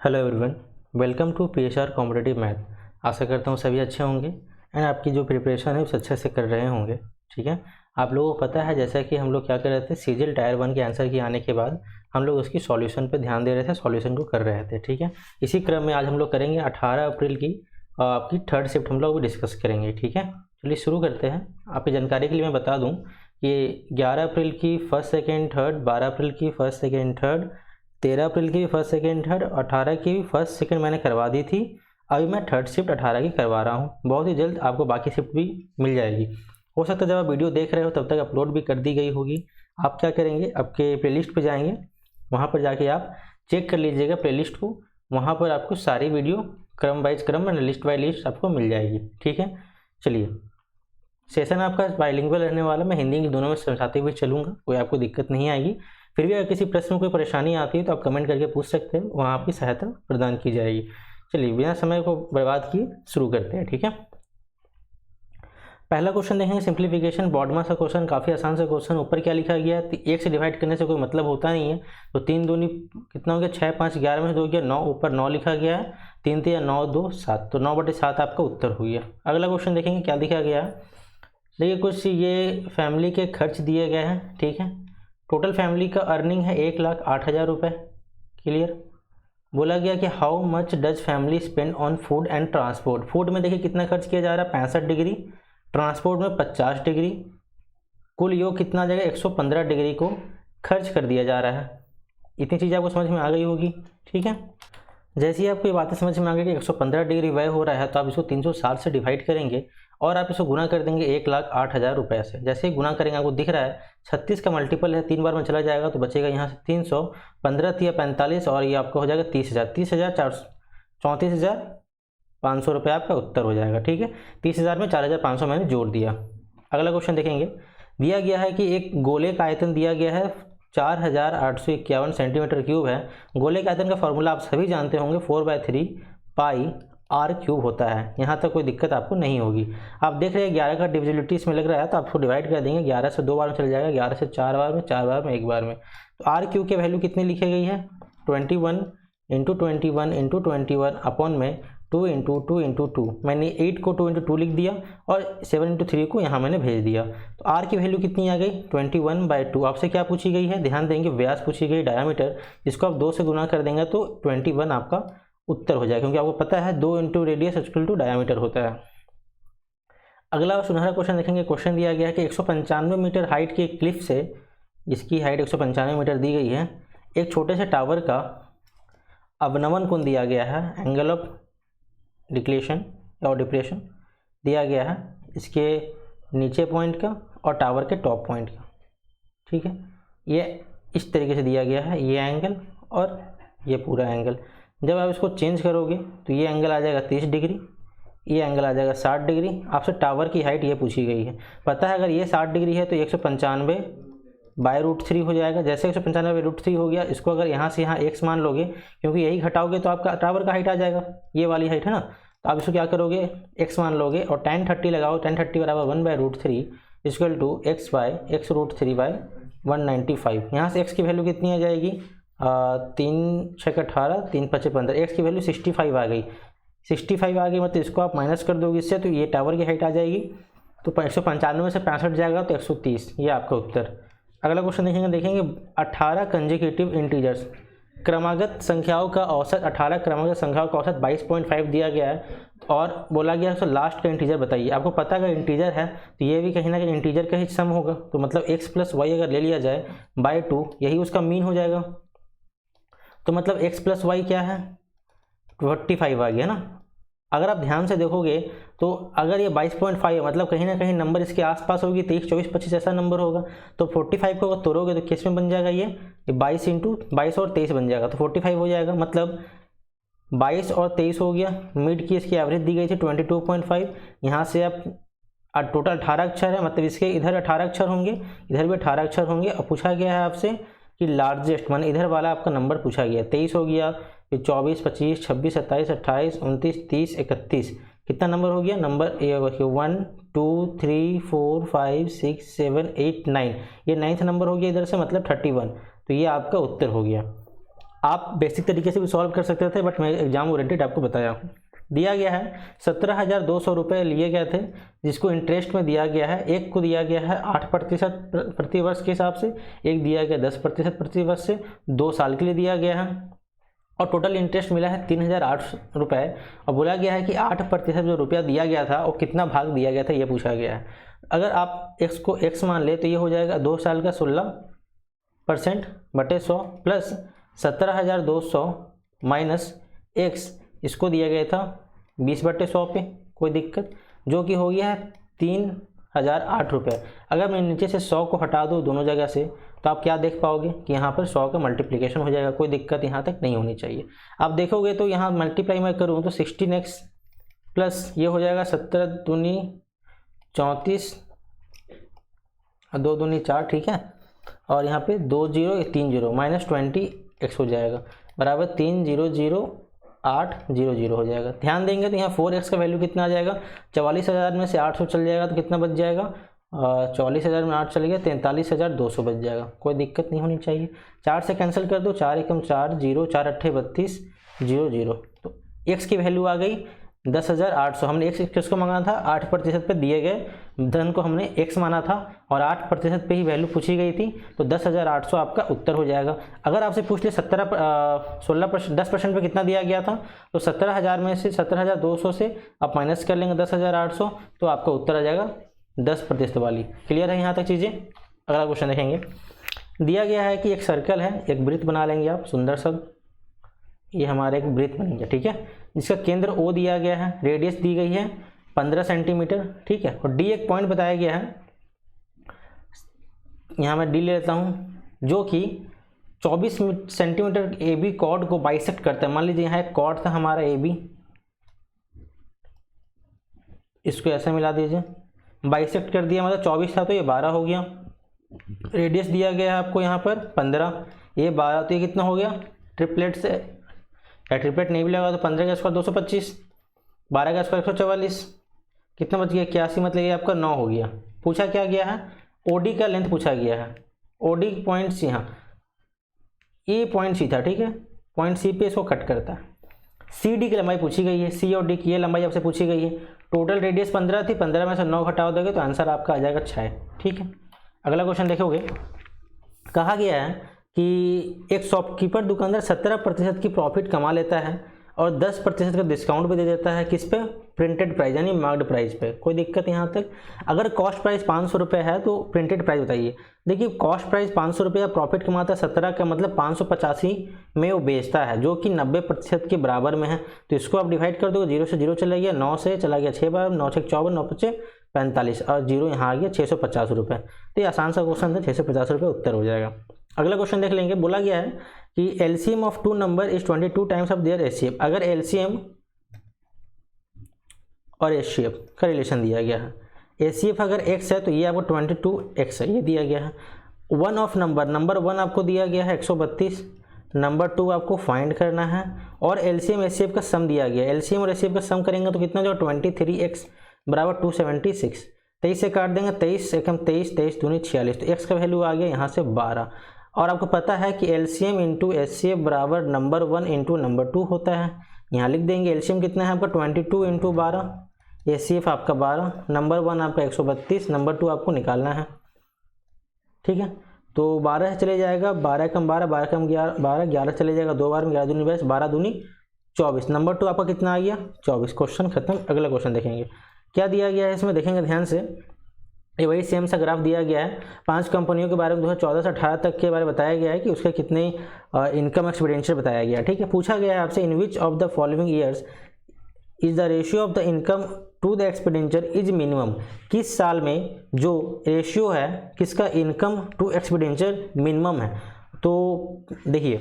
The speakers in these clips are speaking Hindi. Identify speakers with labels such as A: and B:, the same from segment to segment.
A: Hello everyone, welcome to PHR competitive math. आशा करता हूँ सभी अच्छे होंगे एंड आपकी जो प्रिपरेशन है उस अच्छे से कर रहे होंगे। ठीक है, आप लोगों को पता है जैसा कि हम लोग क्या कर रहे थे, सीजीएल टायर 1 के आंसर की आने के बाद हम लोग उसकी सॉल्यूशन पे ध्यान दे रहे थे, सॉल्यूशन को कर रहे थे। ठीक है, इसी क्रम में आज हम लोग करेंगे 18 अप्रैल की आपकी थर्ड शिफ्ट हम लोग डिस्कस करेंगे। ठीक है, चलिए शुरू करते हैं। आपकी जानकारी के लिए मैं बता दूँ कि 11 अप्रैल की फर्स्ट सेकेंड थर्ड, 12 अप्रैल की फर्स्ट सेकेंड थर्ड, 13 अप्रैल की भी फर्स्ट सेकेंड थर्ड, 18 की भी फर्स्ट सेकेंड मैंने करवा दी थी। अभी मैं थर्ड शिफ्ट 18 की करवा रहा हूँ। बहुत ही जल्द आपको बाकी शिफ्ट भी मिल जाएगी। हो सकता है जब आप वीडियो देख रहे हो तब तक अपलोड भी कर दी गई होगी। आप क्या करेंगे, आपके प्लेलिस्ट पे जाएंगे, वहाँ पर जाके आप चेक कर लीजिएगा प्लेलिस्ट को। वहाँ पर आपको सारी वीडियो क्रम वाइज क्रम में लिस्ट बाई लिस्ट आपको मिल जाएगी। ठीक है, चलिए सेशन आपका बाइलिंगुअल रहने वाला, मैं हिंदी इंग्लिश दोनों में समझाते हुए चलूँगा, कोई आपको दिक्कत नहीं आएगी। फिर भी अगर किसी प्रश्न में कोई परेशानी आती है तो आप कमेंट करके पूछ सकते हैं, वहाँ आपकी सहायता प्रदान की जाएगी। चलिए बिना समय को बर्बाद किए शुरू करते हैं। ठीक है, पहला क्वेश्चन देखेंगे सिंप्लीफिकेशन, बॉडमा सा क्वेश्चन, काफ़ी आसान सा क्वेश्चन। ऊपर क्या लिखा गया है, 1 से डिवाइड करने से कोई मतलब होता नहीं है, तो 3 दूनी कितना हो गया 6, 5 11 में से 2 गया 9, ऊपर 9 लिखा गया है, 3 3 9 2 7, तो 9/7 आपका उत्तर हो गया। अगला क्वेश्चन देखेंगे क्या लिखा गया है। देखिए कुछ ये फैमिली के खर्च दिए गए हैं। ठीक है, टोटल फैमिली का अर्निंग है 1,08,000 रुपये। क्लियर, बोला गया कि how much does family spend on food and transport. Food में देखिए कितना खर्च किया जा रहा है 65 डिग्री, ट्रांसपोर्ट में 50 डिग्री, कुल योग कितना आ जाएगा 115 डिग्री को खर्च कर दिया जा रहा है। इतनी चीज़ आपको समझ में आ गई होगी। ठीक है, जैसे ही आपको ये बातें समझ में आ गई कि 115 डिग्री व्यय हो रहा है तो आप इसको 360 से डिवाइड करेंगे और आप इसको गुना कर देंगे 1,08,000 रुपये से। जैसे ही गुना करेंगे आपको दिख रहा है 36 का मल्टीपल है, 3 बार में चला जाएगा तो बचेगा यहाँ से 300, 15 या 45 और ये आपका हो जाएगा 30,000, 34,500 रुपये आपका उत्तर हो जाएगा। ठीक है, 30,000 में 4,500 मैंने जोड़ दिया। अगला क्वेश्चन देखेंगे, दिया गया है कि एक गोले का आयतन दिया गया है 4,851 सेंटीमीटर क्यूब है। गोले के आयतन का फॉर्मूला आप सभी जानते होंगे, 4/3 पाई आर क्यूब होता है। यहाँ तक कोई दिक्कत आपको नहीं होगी। आप देख रहे हैं 11 का डिविजिबिलिटी इसमें लग रहा है तो आप उसको डिवाइड कर देंगे, 11 से 2 बार में चल जाएगा, 11 से 4 बार में, 4 बार में, 1 बार में। तो आर क्यूब की वैल्यू कितनी लिखी गई है 21 × 21 × 21 अपॉन में 2 × 2 × 2। मैंने 8 को 2 × 2 लिख दिया और 7 × 3 को यहाँ मैंने भेज दिया। तो आर की वैल्यू कितनी आ गई 21/2। आपसे क्या पूछी गई है, ध्यान देंगे, व्यास पूछी गई, डायामीटर, जिसको आप 2 से गुना कर देंगे तो 21 आपका उत्तर हो जाएगा, क्योंकि आपको पता है 2 × रेडियस = डायामीटर होता है। अगला सुनहरा क्वेश्चन देखेंगे। क्वेश्चन दिया गया है कि 195 मीटर हाइट के क्लिफ से, जिसकी हाइट 195 मीटर दी गई है, एक छोटे से टावर का अवनमन कोण दिया गया है, एंगल ऑफ डिक्लेशन और डिप्रेशन दिया गया है इसके नीचे पॉइंट का और टावर के टॉप पॉइंट का। ठीक है, ये इस तरीके से दिया गया है, ये एंगल और ये पूरा एंगल। जब आप इसको चेंज करोगे तो ये एंगल आ जाएगा 30 डिग्री, ये एंगल आ जाएगा 60 डिग्री। आपसे टावर की हाइट ये पूछी गई है, पता है अगर ये 60 डिग्री है तो 195/√3 हो जाएगा। जैसे 195/√3 हो गया, इसको अगर यहाँ से यहाँ x मान लोगे, क्योंकि यही घटाओगे तो आपका टावर का हाइट आ जाएगा, ये वाली हाइट है ना, तो आप इसको क्या करोगे x मान लोगे और tan 30 लगाओ, tan 30 बराबर 1/√3 = x/(195). यहाँ से x की वैल्यू कितनी आ जाएगी 3 × 6 = 18, 3 × 5 = 15, x की वैल्यू 65 आ गई। 65 आ गई मतलब इसको आप माइनस कर दोगे इससे, तो ये टावर की हाइट आ जाएगी। तो 195 में से 65 जाएगा तो 130, ये आपका उत्तर। अगला क्वेश्चन देखेंगे 18 कंसेक्यूटिव इंटीजर्स, क्रमागत संख्याओं का औसत, 18 क्रमागत संख्याओं का औसत 22.5 दिया गया है और बोला गया है तो लास्ट का इंटीजर बताइए। आपको पता है इंटीजर है तो ये भी कहीं ना कहीं इंटीजर का ही सम होगा, तो मतलब x + y अगर ले लिया जाए /2, यही उसका मीन हो जाएगा। तो मतलब x + y क्या है 45 आ गया ना। अगर आप ध्यान से देखोगे तो अगर ये 22.5 है मतलब कहीं ना कहीं नंबर इसके आसपास होगी, 23, 24, 25 ऐसा नंबर होगा। तो 45 को अगर तोड़ोगे तो किस में बन जाएगा, ये 22 × 22 और 23 बन जाएगा, तो 45 हो जाएगा। मतलब 22 और 23 हो गया। मिड की इसकी एवरेज दी गई थी 22.5। यहाँ से आप टोटल 18 अक्षर है, मतलब इसके इधर 18 अक्षर होंगे, इधर भी 18 अक्षर होंगे। और पूछा गया है आपसे कि लार्जेस्ट, माने इधर वाला आपका नंबर पूछा गया, 23 हो गया, फिर 24, 25, 26, 27, 28, 29, 30, 31, कितना नंबर हो गया, नंबर ये 1 2 3 4 5 6 7 8 9, ये 9th नंबर हो गया इधर से, मतलब 31। तो ये आपका उत्तर हो गया। आप बेसिक तरीके से भी सॉल्व कर सकते थे, बट मैं एग्जाम ओरिएंटेड आपको बताया। दिया गया है 17,200 रुपये लिए गए थे, जिसको इंटरेस्ट में दिया गया है। एक को दिया गया है 8% प्रतिवर्ष के हिसाब से, एक दिया गया 10% प्रतिवर्ष से, 2 साल के लिए दिया गया है, और टोटल इंटरेस्ट मिला है 3,008 रुपये। और बोला गया है कि 8% जो रुपया दिया गया था वो कितना भाग दिया गया था, ये पूछा गया है। अगर आप x को x मान ले तो ये हो जाएगा 2 साल का 16% बटे 100 प्लस 17,200 माइनस x, इसको दिया गया था 20/100 पे, कोई दिक्कत, जो कि हो गया है 3,008 रुपये। अगर मैं नीचे से 100 को हटा दूँ दोनों जगह से, तो आप क्या देख पाओगे कि यहाँ पर 100 का मल्टीप्लिकेशन हो जाएगा, कोई दिक्कत यहाँ तक नहीं होनी चाहिए। आप देखोगे तो यहाँ मल्टीप्लाई मैं करूँ तो 16x प्लस ये हो जाएगा 17 दूनी 34 और 2 दूनी 4, ठीक है, और यहाँ पे 2 0 3 0 माइनस 20x हो जाएगा बराबर 3,008,00 हो जाएगा। ध्यान देंगे तो यहाँ 4x का वैल्यू कितना आ जाएगा, 44,000 में से 800 चल जाएगा तो कितना बच जाएगा, 44,000 में 8 चल गया 43,200 बच जाएगा, कोई दिक्कत नहीं होनी चाहिए। 4 से कैंसिल कर दो, 4 एकम 4 0 4 अट्ठे 32 0 0, तो x की वैल्यू आ गई 10,800। हमने x किसको मांगा था, 8% पे दिए गए धन को हमने x माना था और 8% पे ही वैल्यू पूछी गई थी, तो 10,800 आपका उत्तर हो जाएगा। अगर आपसे पूछ ले 10% पे कितना दिया गया था, तो 17,000 में से 17,200 से आप माइनस कर लेंगे 10,800, तो आपका उत्तर आ जाएगा 10% वाली। क्लियर है यहाँ तक चीज़ें। अगला क्वेश्चन देखेंगे। दिया गया है कि एक सर्कल है, एक वृत्त बना लेंगे आप सुंदर सा, ये हमारा एक वृत्त बन गया, ठीक है, जिसका केंद्र O दिया गया है, रेडियस दी गई है 15 सेंटीमीटर, ठीक है, और D एक पॉइंट बताया गया है, यहाँ मैं D ले लेता हूँ, जो कि 24 सेंटीमीटर AB कॉर्ड को बाइसेक्ट करता है। मान लीजिए यहाँ एक कॉर्ड था हमारा AB, इसको ऐसे मिला दीजिए, बाइसेक्ट कर दिया, मतलब 24 था तो ये 12 हो गया। रेडियस दिया गया है आपको यहाँ पर 15, ये 12, तो ये कितना हो गया, ट्रिपलेट से या ट्रिपलेट नहीं भी लगा तो 15 का स्क्वायर 225, 12 का स्क्वायर 144, कितना बच गया 81, मतलब ये आपका 9 हो गया। पूछा क्या गया है, OD का लेंथ पूछा गया है, OD पॉइंट सी, हाँ ये पॉइंट सी था, ठीक है, पॉइंट सी पे इसको कट करता है। CD की लंबाई पूछी गई है, C और D की ये लंबाई आपसे पूछी गई है। टोटल रेडियस 15 थी, 15 में से 9 घटा दोगे तो आंसर आपका आ जाएगा 6, ठीक है। अगला क्वेश्चन देखोगे, कहा गया है कि एक शॉपकीपर दुकानदार 17% की प्रॉफिट कमा लेता है और 10% का डिस्काउंट भी दे देता है, किस पे, प्रिंटेड प्राइस यानी मार्क्ड प्राइस पे, कोई दिक्कत यहाँ तक। अगर कॉस्ट प्राइस 500 रुपये है तो प्रिंटेड प्राइस बताइए। देखिए कॉस्ट प्राइस 500 रुपये, प्रॉफिट कमाता है 17 का, मतलब 585 में वो बेचता है, जो कि 90% के बराबर में है। तो इसको आप डिवाइड कर दो, 0 से 0 चला गया, 9 से चला गया 6 बार, 9 से 54, 9 5 45 और 0 यहाँ आ गया 650 रुपये। तो ये आसान सा क्वेश्चन था, 650 रुपये उत्तर हो जाएगा। अगला क्वेश्चन देख लेंगे। बोला गया है कि LCM of 2 number is 22 times of their HCF। अगर LCM और HCF का रिलेशन दिया गया है, HCF अगर x है तो ये आपको 22x है, ये दिया गया है। 1 ऑफ नंबर 1 आपको दिया गया है 132, नंबर 2 आपको फाइंड करना है, और LCM HCF का सम दिया गया है। LCM और HCF का सम करेंगे तो कितना जो 23x बराबर 276, 23 से काट देंगे, 23 एकम 23, 23 दूनी 46, तो x का वैल्यू आ गया यहाँ से 12। और आपको पता है कि LCM इंटू HCF बराबर नंबर 1 इंटू नंबर 2 होता है। यहाँ लिख देंगे LCM कितना है आपका 22 इंटू 12, HCF आपका 12, नंबर 1 आपका 132, नंबर 2 आपको निकालना है, ठीक है। तो 12 चले जाएगा, 12 कम 12, 12 कम 11, 12 11 चले जाएगा, 2 बार में 11 दूनी 22, 12 दूनी 24, नंबर 2 आपका कितना आ गया 24। क्वेश्चन खत्म। अगला क्वेश्चन देखेंगे क्या दिया गया है, इसमें देखेंगे ध्यान से। ये वही सेम सा ग्राफ दिया गया है, 5 कंपनियों के बारे में 2014 से 18 तक के बारे में बताया गया है कि उसके कितने इनकम एक्सपेंडिचर बताया गया है, ठीक है। पूछा गया है आपसे, in which of the following years is the ratio of the income to the expenditure is minimum. किस साल में जो रेशियो है किसका, इनकम टू एक्सपेंडिचर मिनिमम है। तो देखिए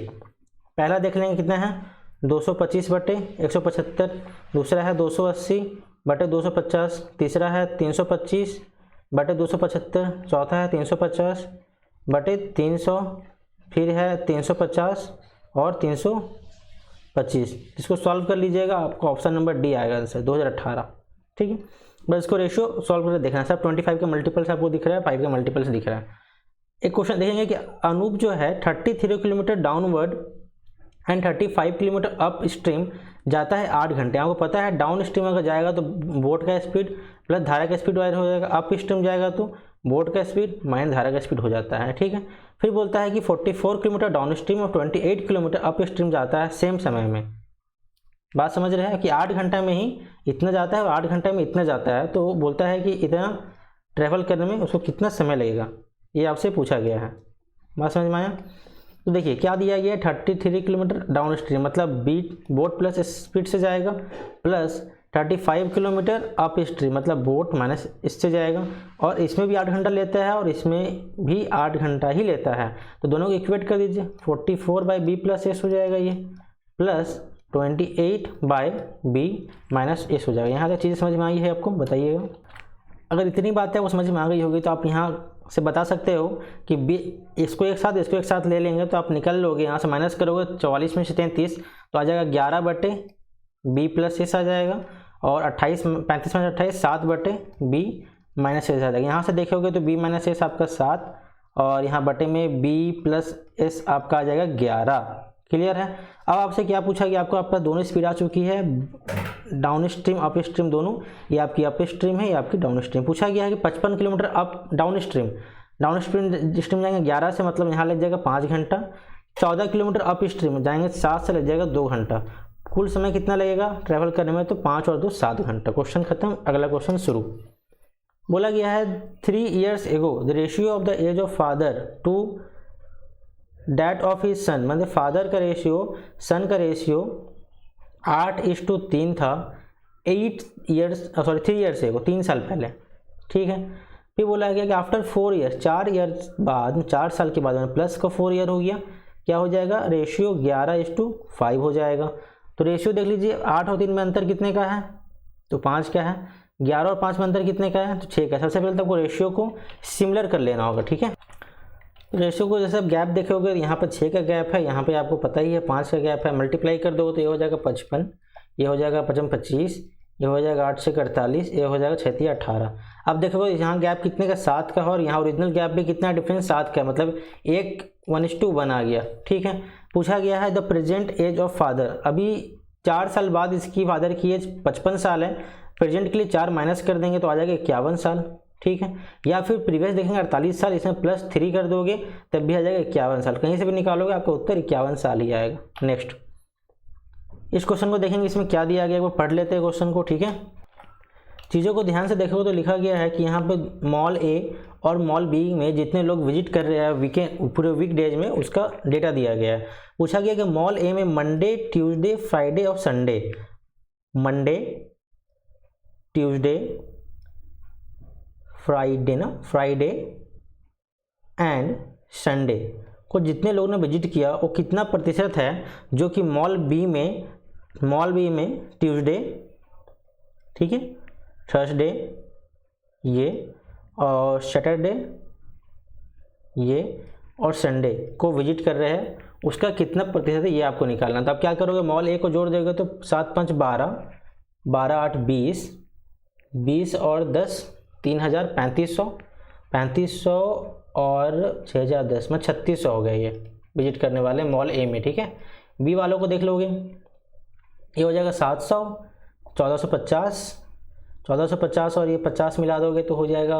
A: पहला देख लेंगे कितना है 225/175, दूसरा है 280/250, तीसरा है 325/275, चौथा है 350/300, फिर है 350 और 325। इसको सॉल्व कर लीजिएगा, आपको ऑप्शन नंबर डी आएगा आंसर 2018, ठीक है। बस इसको रेशियो सॉल्व करके देखना है। सब 25 के मल्टीपल से आपको दिख रहा है, 5 के मल्टीपल से दिख रहा है। एक क्वेश्चन देखेंगे कि अनूप जो है 33 kilometre downward and 35 kilometre up stream जाता है 8 घंटे। आपको पता है डाउन स्ट्रीम अगर जाएगा तो बोट का स्पीड प्लस धारा का स्पीड वायर हो जाएगा, अप स्ट्रीम जाएगा तो बोट का स्पीड माइनस धारा का स्पीड हो जाता है, ठीक है। फिर बोलता है कि 44 किलोमीटर डाउन स्ट्रीम और 28 किलोमीटर अप स्ट्रीम जाता है सेम समय में। बात समझ रहे हैं कि 8 घंटा में ही इतना जाता है और 8 घंटे में इतना जाता है, तो बोलता है कि इतना ट्रैवल करने में उसको कितना समय लगेगा, ये आपसे पूछा गया है। बात समझ में आया? तो देखिए क्या दिया गया है, 33 किलोमीटर डाउन स्ट्रीम मतलब बोट प्लस स्पीड से जाएगा, प्लस 35 किलोमीटर अप स्ट्रीम मतलब बोट माइनस इससे जाएगा, और इसमें भी 8 घंटा लेता है और इसमें भी 8 घंटा ही लेता है। तो दोनों को इक्वेट कर दीजिए, 44/b प्लस एस हो जाएगा ये, प्लस 28/b माइनस एस हो जाएगा। यहाँ तक चीज़ें समझ में आई है आपको? बताइएगा। अगर इतनी बातें वो समझ में आ गई होगी तो आप यहाँ से बता सकते हो कि इसको एक साथ ले लेंगे तो आप निकल लोगे, यहाँ से माइनस करोगे 44 में से 33 तो आ जाएगा 11/b प्लस एस आ जाएगा, और 35 में 28 7/b माइनस एस आ जाएगा। यहाँ से देखोगे तो b माइनस एस आपका 7 और यहाँ बटे में b प्लस एस आपका आ जाएगा 11। क्लियर है? अब आपसे क्या पूछा कि आपको आपका दोनों स्पीड आ चुकी है, डाउन स्ट्रीम अप स्ट्रीम दोनों, ये आपकी अप स्ट्रीम है, ये आपकी डाउन स्ट्रीम। पूछा गया है कि 55 किलोमीटर अप डाउन स्ट्रीम जाएंगे 11 से, मतलब यहाँ लग जाएगा 5 घंटा। 14 किलोमीटर अप स्ट्रीम जाएंगे 7 से, लग जाएगा 2 घंटा। कुल समय कितना लगेगा ट्रैवल करने में? तो 5 और 2 7 घंटा। क्वेश्चन खत्म, अगला क्वेश्चन शुरू। बोला गया है 3 years ago the ratio of the age of father to that of his son, मतलब फादर का रेशियो सन का रेशियो 8:3 था 3 years एगो, 3 साल पहले, ठीक है। फिर बोला गया कि आफ्टर 4 years 4 years बाद, 4 साल के बाद प्लस का 4 year हो गया, क्या हो जाएगा? रेशियो 11:5 हो जाएगा। तो रेशियो देख लीजिए, 8 और 3 में अंतर कितने का है? तो 5 का है। 11 और 5 में अंतर कितने का है? तो 6 का। सबसे पहले तो आपको रेशियो को सिमिलर कर लेना होगा, ठीक है। रेशियो को जैसे आप गैप देखोगे, यहाँ पर 6 का गैप है, यहाँ पे आपको पता ही है 5 का गैप है। मल्टीप्लाई कर दोगे तो ये हो जाएगा 55, ये हो जाएगा 25, ये हो जाएगा 8 से 48, ये हो जाएगा 6 या 18। अब देखोगे यहाँ गैप कितने का? 7 का है, और यहाँ ओरिजिनल गैप भी कितना डिफरेंस? 7 का, मतलब 1:1 आ गया, ठीक है। पूछा गया है the present age of father, अभी 4 साल बाद इसकी फादर की एज 55 साल है, प्रेजेंट के लिए 4 माइनस कर देंगे तो आ जाएगा 51 साल, ठीक है। या फिर प्रीवियस देखेंगे 48 साल, इसमें प्लस 3 कर दोगे तब भी आ जाएगा 51 साल। कहीं से भी निकालोगे आपका उत्तर 51 साल ही आएगा। नेक्स्ट इस क्वेश्चन को देखेंगे, इसमें क्या दिया गया है वो पढ़ लेते हैं क्वेश्चन को, ठीक है। चीज़ों को ध्यान से देखोगे तो लिखा गया है कि यहाँ पे मॉल ए और मॉल बी में जितने लोग विजिट कर रहे हैं वीकेंड पूरे वीकडेज में, उसका डेटा दिया गया है। पूछा गया कि मॉल ए में मंडे ट्यूसडे फ्राइडे और Sunday, Monday Tuesday Friday and Sunday को जितने लोगों ने विजिट किया वो कितना प्रतिशत है जो कि मॉल बी में ट्यूसडे, ठीक है, थर्सडे ये, और सैटरडे ये, और संडे को विजिट कर रहे हैं, उसका कितना प्रतिशत है ये आपको निकालना। तो आप क्या करोगे? मॉल ए को जोड़ देंगे तो 7 5 12, 12 8 20, 20 और 10 3000, 3500 और 6010 में 3600 हो गए ये विजिट करने वाले मॉल ए में, ठीक है। बी वालों को देख लोगे, ये हो जाएगा 700, 1450 और ये 50 मिला दोगे तो हो जाएगा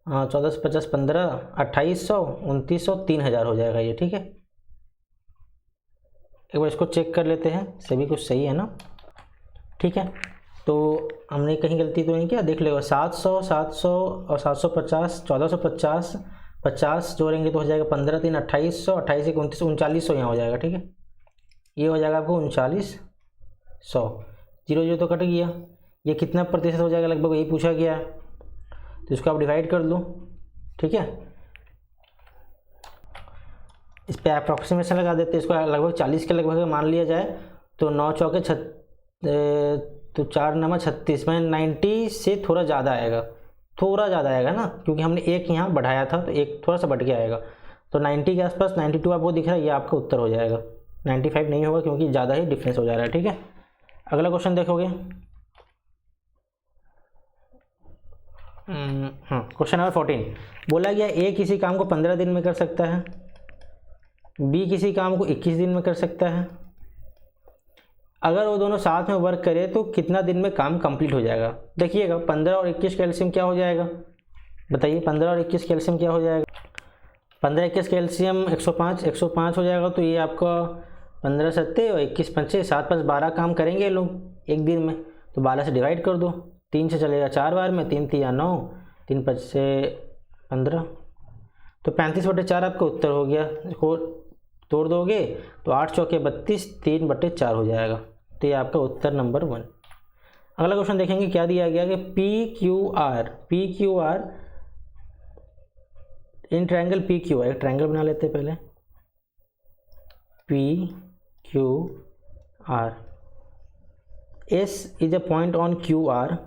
A: 1450 15, 2800, 2900, 3000 हो जाएगा ये, ठीक है। एक बार इसको चेक कर लेते हैं, सभी कुछ सही है ना, ठीक है। तो हमने कहीं गलती तो नहीं किया, देख लो 700 और 750, 1450, 50 जोड़ेंगे तो हो जाएगा 15 3 2800, 28 1 29, 3900 यहाँ हो जाएगा, ठीक है। ये हो जाएगा आपको 3900, 0 तो कट गया, ये कितना प्रतिशत हो जाएगा लगभग, यही पूछा गया है। तो इसको आप डिवाइड कर लो, ठीक है। इस पर अप्रॉक्सीमेशन लगा देते हैं, इसको लगभग 40 के लगभग मान लिया जाए तो 9 चौके 4 9 36 में 90 से थोड़ा ज़्यादा आएगा ना, क्योंकि हमने एक यहाँ बढ़ाया था तो एक थोड़ा सा बढ़ के आएगा। तो 90 के आसपास 92 आपको दिख रहा है, ये आपका उत्तर हो जाएगा। 95 नहीं होगा क्योंकि ज़्यादा ही डिफरेंस हो जा रहा है, ठीक है। अगला क्वेश्चन देखोगे, क्वेश्चन नंबर 14 बोला गया ए किसी काम को 15 दिन में कर सकता है, बी किसी काम को 21 दिन में कर सकता है, अगर वो दोनों साथ में वर्क करें तो कितना दिन में काम कंप्लीट हो जाएगा। देखिएगा 15 और 21 कैल्शियम क्या हो जाएगा, बताइए 15 और 21 कैल्शियम क्या हो जाएगा। 15 21 कैल्शियम 105 हो जाएगा। तो ये आपका 15 सत्ते और 21 पंचे 7 5 12 काम करेंगे ये लोग एक दिन में। तो 12 से डिवाइड कर दो, 3 से चलेगा 4 बार में, 3 3 9, 3 5 से 15, तो 35/4 आपका उत्तर हो गया। इसको तोड़ दोगे तो 8 चौके 32, 3/4 हो जाएगा। तो ये आपका उत्तर नंबर 1। अगला क्वेश्चन देखेंगे क्या दिया गया कि P Q R in triangle P Q R, एक ट्रायंगल बना लेते हैं पहले। P Q R, S is a point on Q R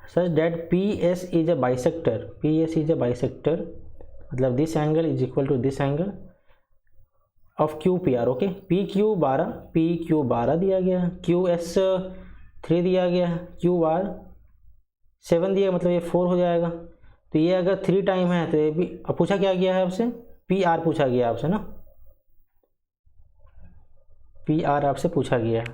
A: such that PS is a bisector, मतलब this angle is equal to this angle of QPR। Okay, PQ 12 दिया गया है, QS 3 दिया गया है, QR 7 दिया, मतलब ये 4 हो जाएगा। तो ये अगर 3 टाइम है तो ये भी, अब पूछा क्या गया है आपसे, PR पूछा गया आपसे ना, PR आपसे पूछा गया है,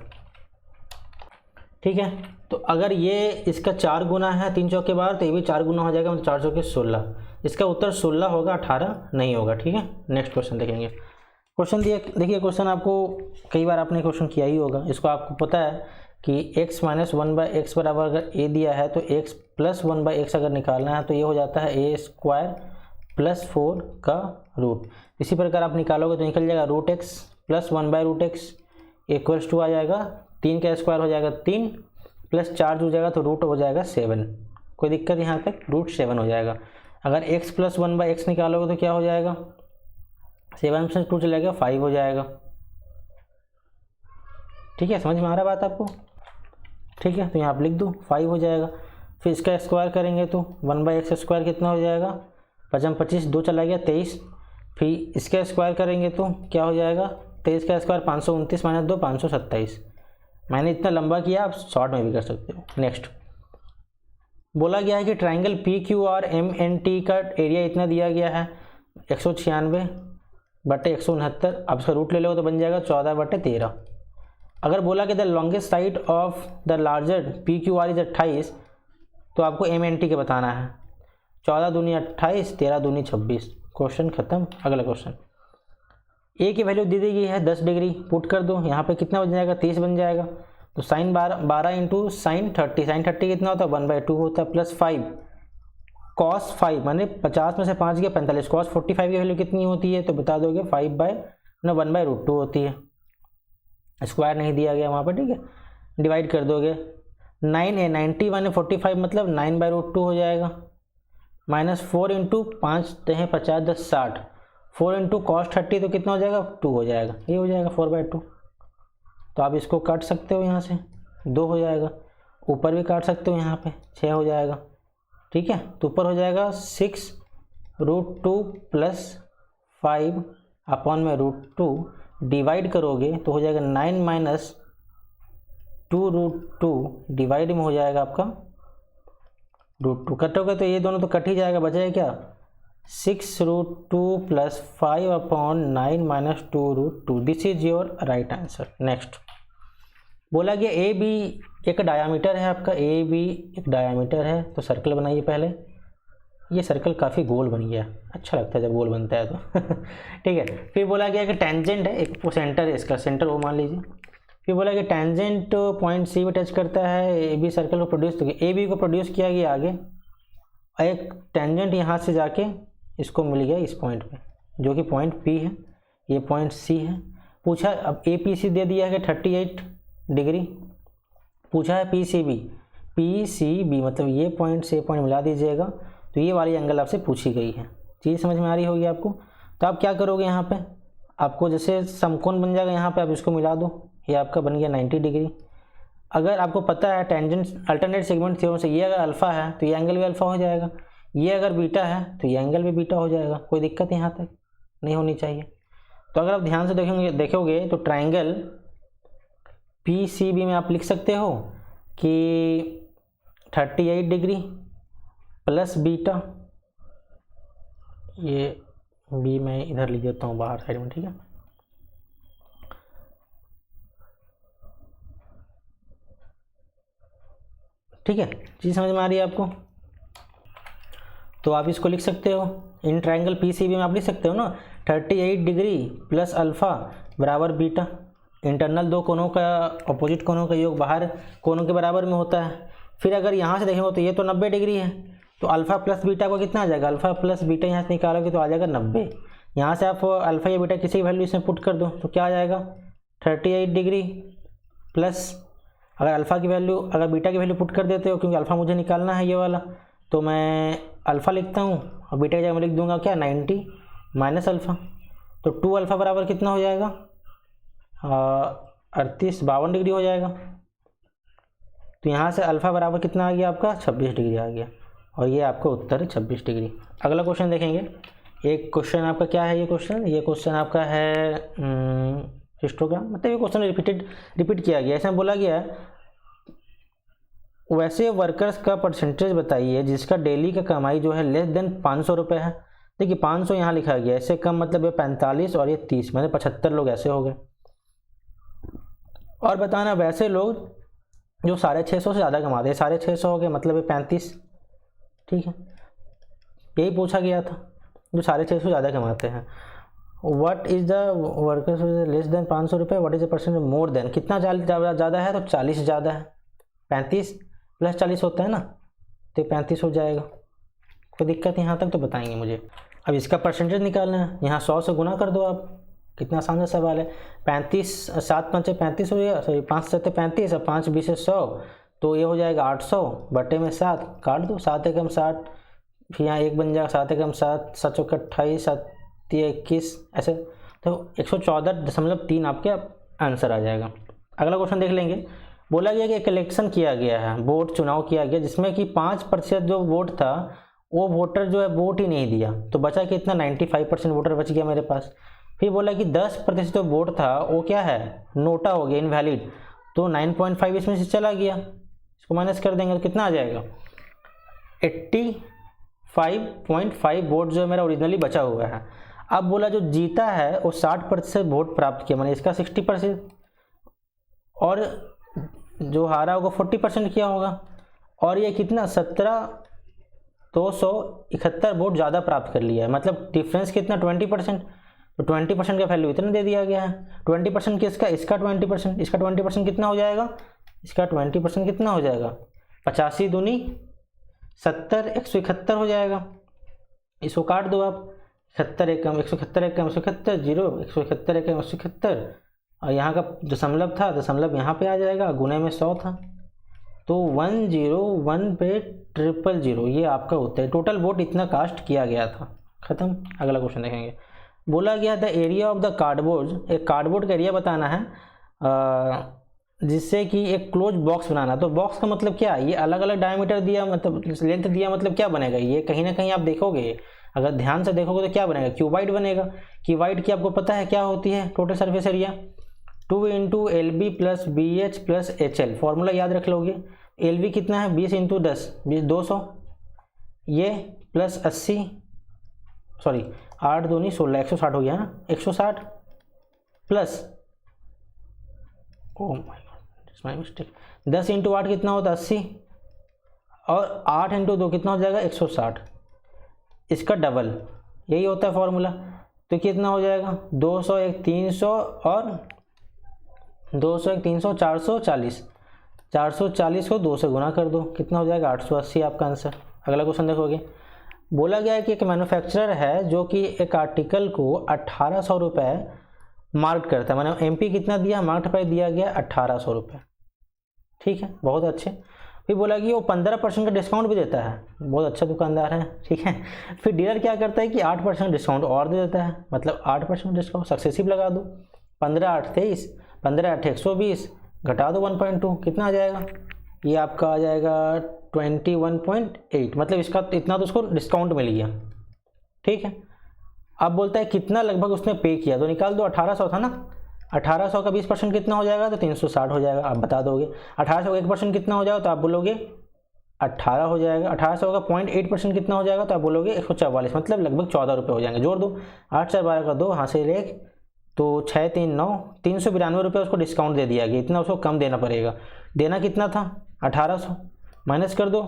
A: ठीक है। तो अगर ये इसका 4 गुना है 3 चौके बार, तो ये भी 4 गुना हो जाएगा, मतलब 4 चौके 16। इसका उत्तर 16 होगा, 18 नहीं होगा, ठीक है। नेक्स्ट क्वेश्चन देखेंगे। क्वेश्चन दिया, देखिए क्वेश्चन आपको कई बार आपने क्वेश्चन किया ही होगा। इसको आपको पता है कि x - 1/x बराबर अगर a दिया है तो x + 1/x अगर निकालना है तो ये हो जाता है a² + 4 का रूट। इसी प्रकार आप निकालोगे तो निकल जाएगा √x + 1/√x इक्वल्स टू आ जाएगा 3 का स्क्वायर हो जाएगा 3 + 4 हो जाएगा तो रूट हो जाएगा 7। कोई दिक्कत यहाँ तक, √7 हो जाएगा। अगर x + 1/x निकालोगे तो क्या हो जाएगा, 7 से 2 चलेगा 5 हो जाएगा, ठीक है। समझ में आ रहा बात आपको, ठीक है। तो यहाँ आप लिख दो 5 हो जाएगा। फिर इसका स्क्वायर करेंगे तो 1/x² कितना हो जाएगा, 5 25, 2 चला गया 23। फिर इसका स्क्वायर करेंगे तो क्या हो जाएगा, 23 का स्क्वायर 529 - 2 527। मैंने इतना लंबा किया, आप शॉर्ट में भी कर सकते हो। नेक्स्ट बोला गया है कि ट्राइंगल PQRMNT का एरिया इतना दिया गया है 196/169। अब इसका रूट ले लो तो बन जाएगा 14/13। अगर बोला कि the longest side of the larger PQR is 28, तो आपको MNT के बताना है। 14 दूनी 28, 13 दूनी 26। क्वेश्चन खत्म। अगला क्वेश्चन, ए की वैल्यू दे दी गई है 10 डिग्री, पुट कर दो। यहाँ पे कितना बन जाएगा, 30 बन जाएगा। तो sin 12 इंटू sin 30, sin 30 कितना होता है 1/2 होता है, प्लस 5 cos 5, माने 50 में से 5 गया 45। cos 45 की वैल्यू कितनी होती है तो बता दोगे 1/√2 होती है। स्क्वायर नहीं दिया गया वहाँ पर, ठीक है। डिवाइड कर दोगे 9a 90 माने 45 मतलब 9/√2 हो जाएगा, माइनस 4 इंटू 5 हैं 50 10 60, 4 इंटू cos 30 तो कितना हो जाएगा 2 हो जाएगा, ये हो जाएगा 4/2। तो आप इसको काट सकते हो, यहाँ से 2 हो जाएगा, ऊपर भी काट सकते हो, यहाँ पे 6 हो जाएगा, ठीक है। तो ऊपर हो जाएगा 6√2 + 5 अपॉन में √2, डिवाइड करोगे तो हो जाएगा 9 - 2√2 डिवाइड में हो जाएगा आपका √2। कटोगे तो ये दोनों तो कट ही जाएगा, बचेगा क्या 6√2 + 5 upon 9 - 2√2। This is your right answer. Next बोला गया ए बी एक डायामीटर है आपका, ए बी एक डायामीटर है। तो सर्कल बनाइए पहले। ये सर्कल काफ़ी गोल बन गया, अच्छा लगता है जब गोल बनता है तो ठीक है। फिर बोला गया कि टेंजेंट है, एक सेंटर है, इसका सेंटर वो मान लीजिए। फिर बोला कि टेंजेंट पॉइंट सी पे टच करता है ए बी सर्कल को प्रोड्यूस, तो ए बी को प्रोड्यूस किया गया आगे, एक टेंजेंट यहाँ से जाके इसको मिल गया इस पॉइंट पे, जो कि पॉइंट पी है, ये पॉइंट सी है। पूछा अब ए पी सी दे दिया है कि 38 डिग्री, पूछा है पी सी बी मतलब ये पॉइंट से पॉइंट मिला दीजिएगा, तो ये वाली एंगल आपसे पूछी गई है। चीज़ समझ में आ रही होगी आपको। तो आप क्या करोगे, यहाँ पे आपको जैसे समकोण बन जाएगा, यहाँ पे आप इसको मिला दो, ये आपका बन गया 90 डिग्री। अगर आपको पता है टेंजेंट अल्टरनेट सेगमेंट थ्योरम से, ये अगर अल्फा है तो ये एंगल भी अल्फा हो जाएगा, ये अगर बीटा है तो ये एंगल भी बीटा हो जाएगा। कोई दिक्कत यहाँ तक नहीं होनी चाहिए। तो अगर आप ध्यान से देखोगे तो ट्राइंगल PCB में आप लिख सकते हो कि 38 डिग्री प्लस बीटा, ये बी मैं इधर लिख देता हूँ बाहर साइड में, ठीक है। ठीक है, चीज़ समझ में आ रही है आपको? तो आप इसको लिख सकते हो, इन ट्रायंगल PCB में आप लिख सकते हो ना, 38 डिग्री प्लस अल्फ़ा बराबर बीटा। इंटरनल दो कोनों का अपोजिट कोनों का योग बाहर कोनों के बराबर में होता है। फिर अगर यहाँ से देखेंगे तो ये तो 90 डिग्री है, तो अल्फ़ा प्लस बीटा को कितना आ जाएगा, अल्फ़ा प्लस बीटा यहाँ से निकालोगे तो आ जाएगा 90। यहाँ से आप अल्फ़ा या बीटा किसी की वैल्यू इसमें पुट कर दो तो क्या आ जाएगा 38 डिग्री प्लस, अगर अल्फ़ा की वैल्यू अगर बीटा की वैल्यू पुट कर देते हो, क्योंकि अल्फ़ा मुझे निकालना है ये वाला, तो मैं अल्फ़ा लिखता हूँ और बीटा की जगह मैं लिख दूंगा क्या 90 माइनस अल्फ़ा। तो 2 अल्फ़ा बराबर कितना हो जाएगा 52 डिग्री हो जाएगा। तो यहाँ से अल्फ़ा बराबर कितना आ गया आपका 26 डिग्री आ गया, और ये आपका उत्तर है 26 डिग्री। अगला क्वेश्चन देखेंगे। एक क्वेश्चन आपका क्या है, ये क्वेश्चन आपका है हिस्टोग्राम, मतलब ये क्वेश्चन रिपीट किया गया। इसमें बोला गया है वैसे वर्कर्स का परसेंटेज बताइए जिसका डेली का कमाई जो है लेस देन 500 रुपये है। देखिए 500 यहाँ लिखा गया, इससे कम मतलब ये 45 और ये 30, मतलब 75 लोग ऐसे हो गए। और बताना वैसे लोग जो 650 से ज़्यादा कमाते हैं, 650 हो गए मतलब ये 35, ठीक है, यही पूछा गया था, जो 650 से ज़्यादा कमाते हैं। What is the workers less than 500 रुपये, what is the percent more than, कितना ज़्यादा है, तो 40 ज़्यादा है, 35 प्लस 40 होता है ना, तो 35 हो जाएगा। कोई दिक्कत यहाँ तक तो बताएंगे मुझे। अब इसका परसेंटेज निकालना है, यहाँ 100 से गुना कर दो आप, कितना आसान सा सवाल है। 35 7 5 35 हो गया, सॉरी 5 7 35 और 5 20 100, तो ये हो जाएगा 800 बटे में 7, काट दो, 7 एकम 60, फिर यहाँ 1 बन जाएगा, 7 एकम 7, 7 चौका 28, 7 21, ऐसे, तो 114.3 आपके आंसर आ जाएगा। अगला क्वेश्चन देख लेंगे। बोला गया कि एक इलेक्शन किया गया है, वोट चुनाव किया गया, जिसमें कि 5% जो वोट था वो वोटर जो है वोट ही नहीं दिया, तो बचा कितना 95% वोटर बच गया मेरे पास। फिर बोला कि 10% जो वोट था वो क्या है नोटा हो गया, इनवैलिड, तो 9.5 इसमें से चला गया, इसको माइनस कर देंगे तो कितना आ जाएगा 85.5 वोट जो मेरा ओरिजिनली बचा हुआ है। अब बोला जो जीता है वो 60% वोट प्राप्त किया, मैंने इसका 60%, और जो हारा होगा 40% किया होगा, और ये कितना 17,271 वोट ज़्यादा प्राप्त कर लिया है, मतलब डिफरेंस कितना 20%, तो 20% का वैल्यू इतना दे दिया गया है। 20% किसका, इसका 20%, इसका 20% कितना हो जाएगा, इसका 20% कितना हो जाएगा 85 दूनी 70, 171 हो जाएगा। इसको काट दो आप, 71 एकम 171 एकम 171 जीरो 171 एकम 171, और यहाँ का दशमलव था, दशमलव यहाँ पे आ जाएगा, गुने में 100 था, तो 101 पे 000, ये आपका उत्तर है। टोटल वोट इतना कास्ट किया गया था, खत्म। अगला क्वेश्चन देखेंगे। बोला गया the area of the cardboard, एक कार्डबोर्ड का एरिया बताना है जिससे कि एक क्लोज बॉक्स बनाना। तो बॉक्स का मतलब क्या, ये अलग अलग डायमीटर दिया, मतलब लेंथ दिया, मतलब क्या बनेगा, ये कहीं ना कहीं आप देखोगे, अगर ध्यान से देखोगे तो क्या बनेगा, क्यूबाइड बनेगा। क्यूबाइड की आपको पता है क्या होती है, total surface area 2 × LB + BH + HL, formula याद रख लोगे। LB कितना है 20 × 10 20 200, ये प्लस 80, सॉरी 8 दूनी 16 160 हो गया ना, 160 plus, oh my God it's my mistake, 10 × 8 कितना होता है 80, और 8 × 2 कितना हो जाएगा 160, इसका डबल, यही होता है फॉर्मूला। तो कितना हो जाएगा 200 1 300 और 200 1 300 440, 440 को 2 से गुना कर दो, कितना हो जाएगा 880 आपका आंसर। अगला क्वेश्चन देखोगे। बोला गया है कि एक मैन्युफैक्चरर है जो कि एक आर्टिकल को 1800 रुपये मार्क करता है, मैंने MP कितना दिया, मार्क पे दिया गया 1800 रुपये, ठीक है, बहुत अच्छे। फिर बोला कि वो 15% का डिस्काउंट भी देता है, बहुत अच्छा दुकानदार है, ठीक है। फिर डीलर क्या करता है कि 8% डिस्काउंट और दे देता है, मतलब 8% डिस्काउंट सक्सेसिव लगा दो, 15 8 23, 15 8 120, घटा दो 1.2, कितना आ जाएगा, ये आपका आ जाएगा 21.8, मतलब इसका इतना तो उसको डिस्काउंट मिल गया, ठीक है। अब बोलता है कितना लगभग उसने पे किया, तो निकाल दो, 1800 था ना, 1800 का 20% कितना हो जाएगा, तो 360 हो जाएगा, आप बता दोगे। 1800 का 1% कितना हो जाएगा, तो आप बोलोगे 18 हो जाएगा। 1800 का 0.8% कितना हो जाएगा, तो आप बोलोगे 144, मतलब लगभग 14 रुपये हो जाएंगे। जोड़ दो, 8 4 12 का 2, यहाँ से 1, तो 6 3 9, 392 रुपये उसको डिस्काउंट दे दिया गया, इतना उसको कम देना पड़ेगा। देना कितना था 1800, माइनस कर दो,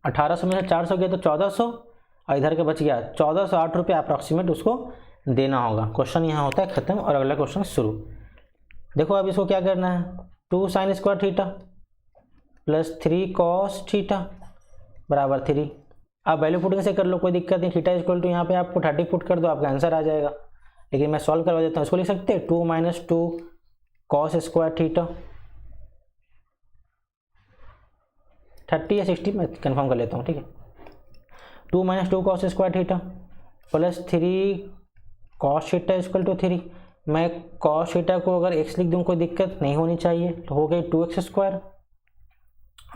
A: 1800 में से 400 गया तो 1400, और इधर के बच गया 1408 रुपये अप्रॉक्सीमेट उसको देना होगा। क्वेश्चन यहाँ होता है ख़त्म और अगला क्वेश्चन शुरू। देखो अब इसको क्या करना है, 2 sin square theta plus 3 cos theta बराबर 3। आप वैल्यू पुटिंग से कर लो, कोई दिक्कत नहीं। थीटा इक्वल टू यहाँ पे आपको 30 पुट कर दो, आपका आंसर आ जाएगा। लेकिन मैं सॉल्व करवा देता हूँ, इसको लिख सकते हैं 2 - 2 cos स्क्वायर थीटा, 30 या 60 मैं कंफर्म कर लेता हूँ, ठीक है। 2 - 2 cos square theta plus 3 cos थीटा इक्वल टू 3। मैं cos थीटा को अगर x लिख दूँ कोई दिक्कत नहीं होनी चाहिए, तो हो गई 2x स्क्वायर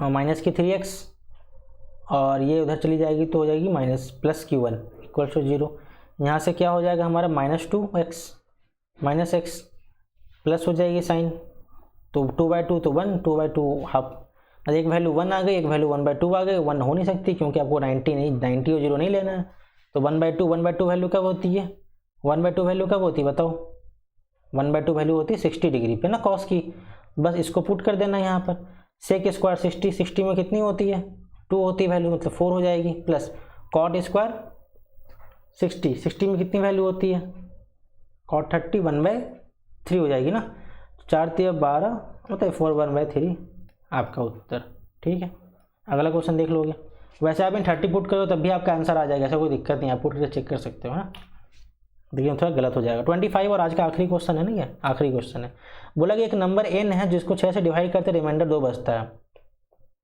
A: और माइनस की 3x, और ये उधर चली जाएगी तो हो जाएगी minus plus Q1 equal to 0। यहाँ से क्या हो जाएगा हमारा -2x माइनस x प्लस हो जाएगी साइन, तो 2/2 तो 1, 2/2 हाफ। एक वैल्यू 1 आ गई, एक वैल्यू 1/2 आ गई। 1 हो नहीं सकती क्योंकि आपको 90 और 0 नहीं लेना है, तो 1/2 वैल्यू कब होती है, 1/2 वैल्यू कब होती है बताओ, 1/2 वैल्यू होती है 60 डिग्री पे ना कॉस की। बस इसको पुट कर देना यहाँ पर, सेक स्क्वायर 60 में कितनी होती है 2 होती है वैल्यू, मतलब 4 हो जाएगी, प्लस कॉट स्क्वायर 60 में कितनी वैल्यू होती है कॉट 30 1/3 हो जाएगी ना, 4 × 12 मतलब 4 1/3 आपका उत्तर, ठीक है। अगला क्वेश्चन देख लोगे। वैसे आप इन 30 पुट करो तब भी आपका आंसर आ जाएगा, ऐसा कोई दिक्कत नहीं, आप पुट करके चेक कर सकते हो ना। देखिए थोड़ा गलत हो जाएगा। 25 और आज का आखिरी क्वेश्चन है ना, ये आखिरी क्वेश्चन है। बोला कि एक नंबर n है जिसको 6 से डिवाइड करते रिमाइंडर 2 बचता है।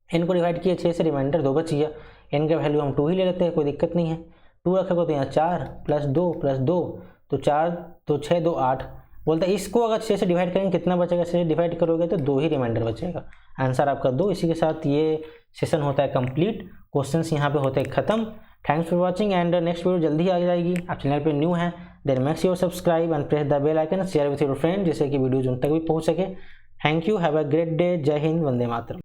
A: n को डिवाइड किया 6 से, रिमाइंडर 2 बच गया। n का वैल्यू हम 2 ही ले लेते हैं, कोई दिक्कत नहीं है। 2 रखोगे तो यहाँ 4 + 2 + 2 तो 4 तो 6 2 8। बोलता है इसको अगर 6 से डिवाइड करेंगे कितना बचेगा, 6 से डिवाइड करोगे तो 2 ही रिमाइंडर बचेगा। आंसर आपका 2। इसी के साथ ये सेशन होता है कंप्लीट, क्वेश्चंस यहाँ पे होते हैं खत्म। Thanks for watching and next video जल्दी आ जाएगी। आप चैनल पे न्यू हैं then make sure subscribe and press the bell icon, share with your friend जिससे कि वीडियोज उन तक भी पहुँच सके। Thank you, have a great day. जय हिंद, वंदे मातरम।